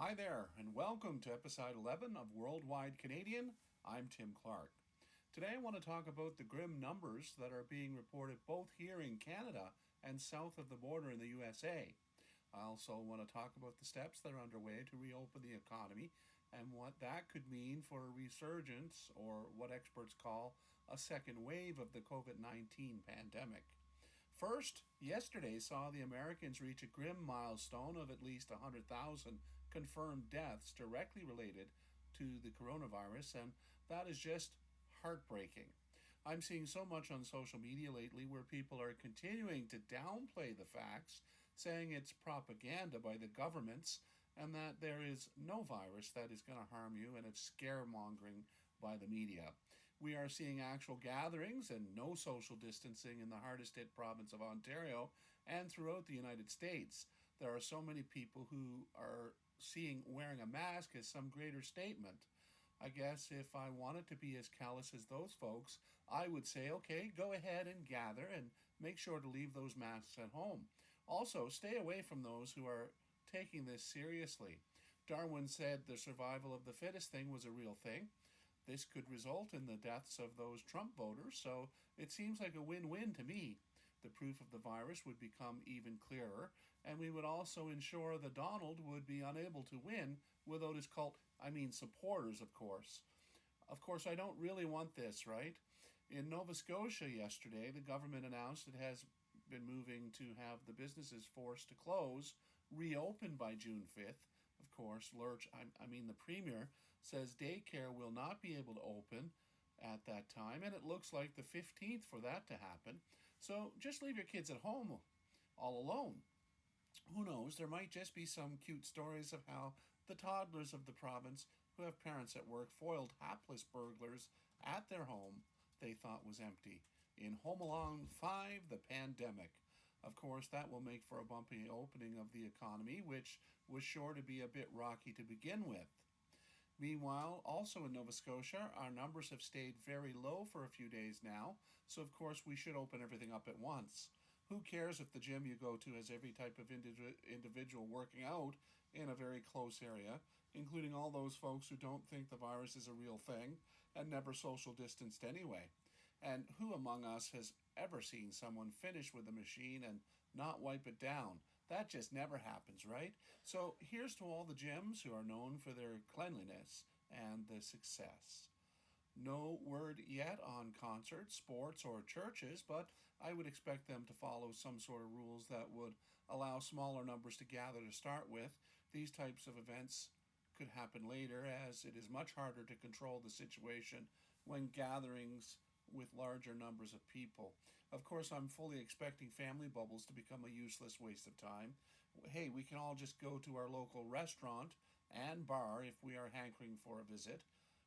Hi there, and welcome to episode 11 of Worldwide Canadian. I'm Tim Clark. Today I want to talk about the grim numbers that are being reported both here in Canada and south of the border in the USA. I also want to talk about the steps that are underway to reopen the economy and what that could mean for a resurgence, or what experts call a second wave of the COVID 19 pandemic. First, yesterday saw the Americans reach a grim milestone of at least 100,000 confirmed deaths directly related to the coronavirus, and that is just heartbreaking. I'm seeing so much on social media lately where people are continuing to downplay the facts, saying it's propaganda by the governments and that there is no virus that is going to harm you, and it's scaremongering by the media. We are seeing actual gatherings and no social distancing in the hardest hit province of Ontario and throughout the United States. There are so many people who are seeing wearing a mask as some greater statement. I guess if I wanted to be as callous as those folks, I would say, okay, go ahead and gather and make sure to leave those masks at home. Also, stay away from those who are taking this seriously. Darwin said the survival of the fittest thing was a real thing. This could result in the deaths of those Trump voters, so it seems like a win-win to me. The proof of the virus would become even clearer, and we would also ensure that Donald would be unable to win without his cult, supporters, of course. Of course, I don't really want this, right? In Nova Scotia yesterday, the government announced it has been moving to have the businesses forced to close reopen by June 5th. Of course, the Premier says daycare will not be able to open at that time, and it looks like the 15th for that to happen. So just leave your kids at home all alone. Who knows, there might just be some cute stories of how the toddlers of the province who have parents at work foiled hapless burglars at their home they thought was empty. In Home Alone 5, The Pandemic. Of course, that will make for a bumpy opening of the economy, which was sure to be a bit rocky to begin with. Meanwhile, also in Nova Scotia, our numbers have stayed very low for a few days now, so of course we should open everything up at once. Who cares if the gym you go to has every type of individual working out in a very close area, including all those folks who don't think the virus is a real thing and never social distanced anyway? And who among us has ever seen someone finish with a machine and not wipe it down? That just never happens, right? So here's to all the gyms who are known for their cleanliness and the success. No word yet on concerts, sports, or churches, but I would expect them to follow some sort of rules that would allow smaller numbers to gather to start with. These types of events could happen later, as it is much harder to control the situation when gatherings with larger numbers of people. Of course, I'm fully expecting family bubbles to become a useless waste of time. Hey, we can all just go to our local restaurant and bar if we are hankering for a visit.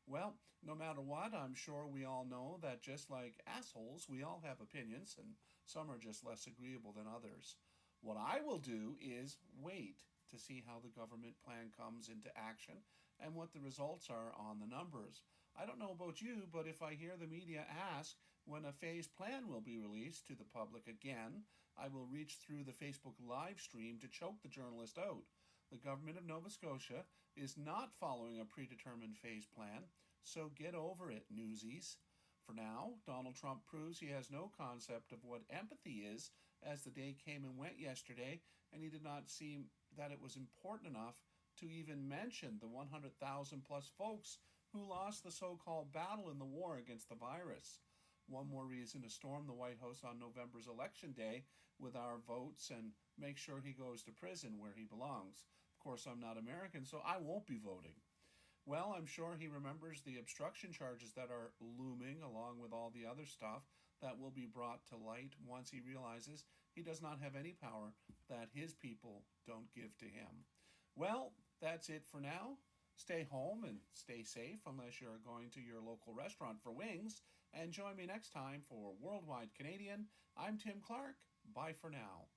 Well, no matter what, I'm sure we all know that just like assholes, we all have opinions, and some are just less agreeable than others. What I will do is wait to see how the government plan comes into action and what the results are on the numbers. I don't know about you, but if I hear the media ask when a phase plan will be released to the public again, I will reach through the Facebook live stream to choke the journalist out. The government of Nova Scotia is not following a predetermined phase plan, so get over it, newsies. For now, Donald Trump proves he has no concept of what empathy is, as the day came and went yesterday, and he did not seem that it was important enough to even mention the 100,000 plus folks who lost the so-called battle in the war against the virus. One more reason to storm the White House on November's election day with our votes and make sure he goes to prison where he belongs. Of course, I'm not American, so I won't be voting. Well, I'm sure he remembers the obstruction charges that are looming, along with all the other stuff that will be brought to light once he realizes he does not have any power that his people don't give to him. Well, that's it for now. Stay home and stay safe unless you're going to your local restaurant for wings. And join me next time for Worldwide Canadian. I'm Tim Clark. Bye for now.